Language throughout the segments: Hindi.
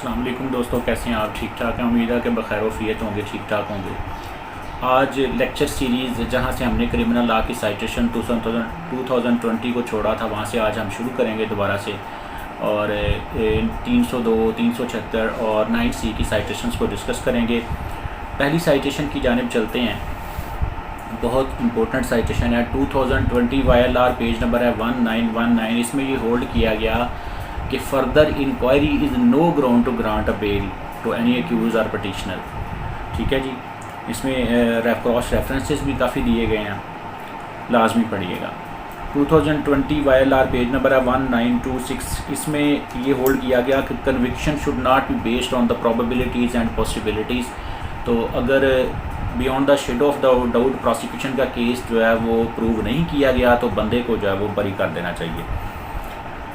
अस्सलाम वालेकुम दोस्तों, कैसे हैं आप? ठीक ठाक हैं? उम्मीद है कि बखैर-ओ-फ़ियत होंगे, ठीक ठाक होंगे। आज लेक्चर सीरीज़ जहां से हमने क्रिमिनल लॉ की साइटेशन 2020 को छोड़ा था, वहां से आज हम शुरू करेंगे दोबारा से। और 302, 376 और 9C की साइटेशंस को डिस्कस करेंगे। पहली साइटेशन की जानिब चलते हैं। बहुत इंपॉर्टेंट साइटेशन है, 2020 YLR पेज नंबर है 1919। इसमें ये होल्ड किया गया कि further inquiry is no ground to grant a bail to any accuse और पटिशनर। ठीक है जी। इसमें क्रॉस रेफरेंसेस भी काफ़ी दिए गए हैं, लाजमी पढ़िएगा। 2020 YLR पेज नंबर है 1926। इसमें ये होल्ड किया गया कि conviction should not be based on the probabilities and possibilities. तो अगर beyond the shadow of the doubt prosecution का केस जो है वो प्रूव नहीं किया गया तो बंदे को जो है वो बरी कर देना चाहिए।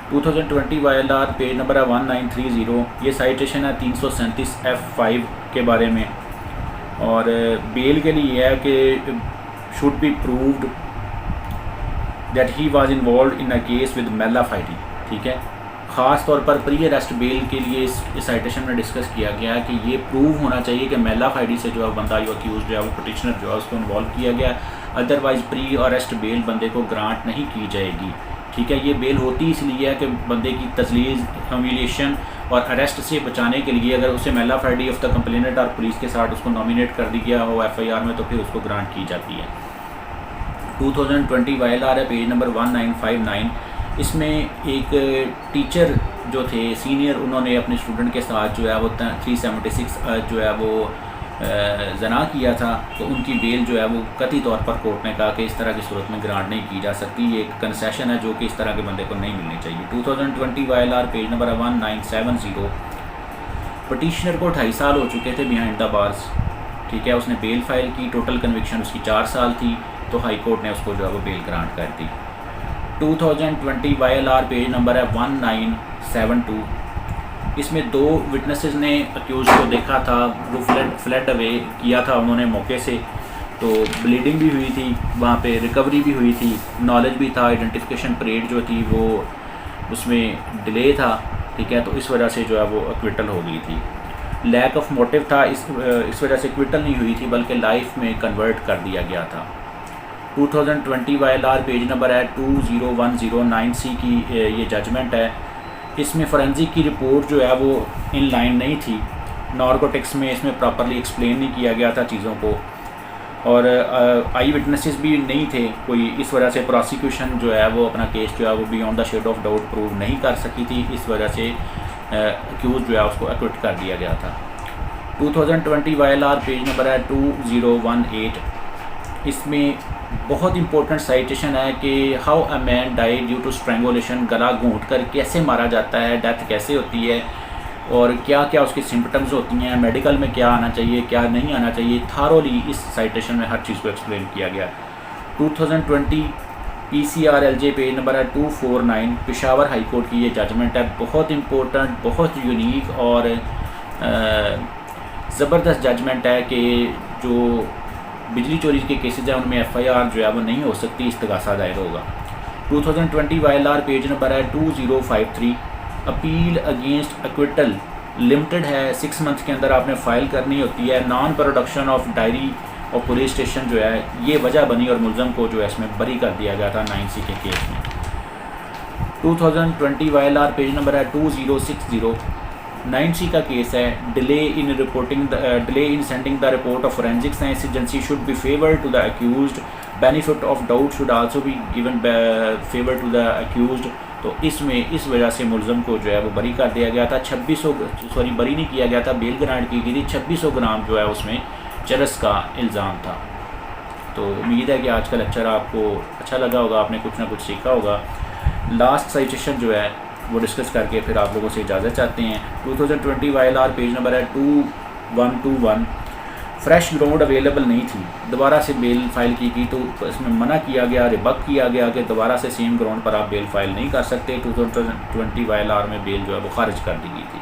2020 YLR पेज नंबर है 1930। ये साइटेशन है 337 F5 के बारे में। और बेल के लिए है कि should be proved that he was involve in a case with mala fide. ठीक है, ख़ास तौर पर प्री अरेस्ट बेल के लिए इस साइटेशन में डिस्कस किया गया है कि ये प्रूव होना चाहिए कि मेलाफाइडी से जो है बंदा जो अक्यूज जो है वो पटिशनर जो है उसको इन्वॉल्व किया गया, अदरवाइज़ प्री अरेस्ट बेल बंदे को ग्रांट नहीं की जाएगी। ठीक है, ये बेल होती इसलिए है कि बंदे की तजलील, ह्यूमिलिएशन और अरेस्ट से बचाने के लिए अगर उसे मेलाफाइडी ऑफ द कंप्लेनेंट और पुलिस के साथ उसको नॉमिनेट कर दिया हो FIR में तो फिर उसको ग्रांट की जाती है। 2020 YLR है पेज नंबर 1959। इसमें एक टीचर जो थे सीनियर, उन्होंने अपने स्टूडेंट के साथ जो है वो 376 जो है वो जना किया था, तो उनकी बेल जो है वो कतई तौर पर कोर्ट ने कहा कि इस तरह की सूरत में ग्रांट नहीं की जा सकती। ये एक कंसेशन है जो कि इस तरह के बंदे को नहीं मिलनी चाहिए। 2020 YLR पेज नंबर 1970। पटिशनर को 2.5 साल हो चुके थे बिहाइंड द बार्स। ठीक है, उसने बेल फाइल की, टोटल कन्विक्शन उसकी 4 साल थी, तो हाई कोर्ट ने उसको जो है वो बेल ग्रांट कर दी। 2020 YLR पेज नंबर है 1972। इसमें 2 विटनेसेस ने अक्यूज को देखा था, वो फ्लड अवे किया था उन्होंने मौके से, तो ब्लीडिंग भी हुई थी, वहाँ पे रिकवरी भी हुई थी, नॉलेज भी था, आइडेंटिफिकेशन परेड जो थी वो उसमें डिले था। ठीक है, तो इस वजह से जो है वो एक्विटल हो गई थी। लैक ऑफ मोटिव था, इस वजह से एक्विटल नहीं हुई थी बल्कि लाइफ में कन्वर्ट कर दिया गया था। 2020 YLR पेज नंबर है 20109C की ये जजमेंट है। इसमें फोरेंसिक की रिपोर्ट जो है वो इन लाइन नहीं थी, नार्कोटिक्स में इसमें प्रॉपरली एक्सप्लेन नहीं किया गया था चीज़ों को, और आई विटनेसेस भी नहीं थे कोई, इस वजह से प्रोसिक्यूशन जो है वो अपना केस जो है वो beyond the shade of doubt prove नहीं कर सकी थी, इस वजह से अक्यूज जो है उसको एक्विट कर दिया गया था। 2020 YLR पेज नंबर है 2018। इसमें बहुत इंपॉर्टेंट साइटेशन है कि how a man died due to strangulation. गला घूंट कर कैसे मारा जाता है, डेथ कैसे होती है और क्या क्या उसकी सिम्पटम्स होती हैं, मेडिकल में क्या आना चाहिए क्या नहीं आना चाहिए, थारोली इस साइटेशन में हर चीज़ को एक्सप्लेन किया गया। 2020 PCR LJ पेज नंबर है 249। पेशावर हाई कोर्ट की ये जजमेंट है, बहुत इंपॉर्टेंट, बहुत यूनिक और ज़बरदस्त जजमेंट है कि जो बिजली चोरी के केसेज हैं उनमें FIR जो है वो नहीं हो सकती, इस्तगासा दायर होगा। 2020 YLR पेज नंबर है 2053। अपील अगेंस्ट एक्विटल लिमिटेड है, 6 मंथ के अंदर आपने फ़ाइल करनी होती है। नॉन प्रोडक्शन ऑफ डायरी और पुलिस स्टेशन जो है ये वजह बनी और मुलज़म को जो है इसमें बरी कर दिया गया था 9C के केस में। 2020 YLR पेज नंबर है 2060। 9C का केस है, delay in sending the report of forensic science agency should be favour to the accused, benefit of doubt should also be given favour to the accused. तो इसमें इस वजह से मुलज़म को जो है वो बरी कर दिया गया था। 2600 बरी नहीं किया गया था, बेल ग्रांट की गई थी। 2600 ग्राम जो है उसमें चरस का इल्ज़ाम था। तो उम्मीद है कि आज का लेक्चर आपको अच्छा लगा होगा, आपने कुछ ना कुछ सीखा होगा। लास्ट साइटेशन जो है वो डिस्कस करके फिर आप लोगों से इजाज़त चाहते हैं। 2020 YLR पेज नंबर है 2121। फ्रेश ग्राउंड अवेलेबल नहीं थी, दोबारा से बेल फाइल की गई तो इसमें मना किया गया, रिबक किया गया कि दोबारा से सेम ग्राउंड पर आप बेल फाइल नहीं कर सकते। 2020 YLR में बेल जो है वो खारिज कर दी गई थी।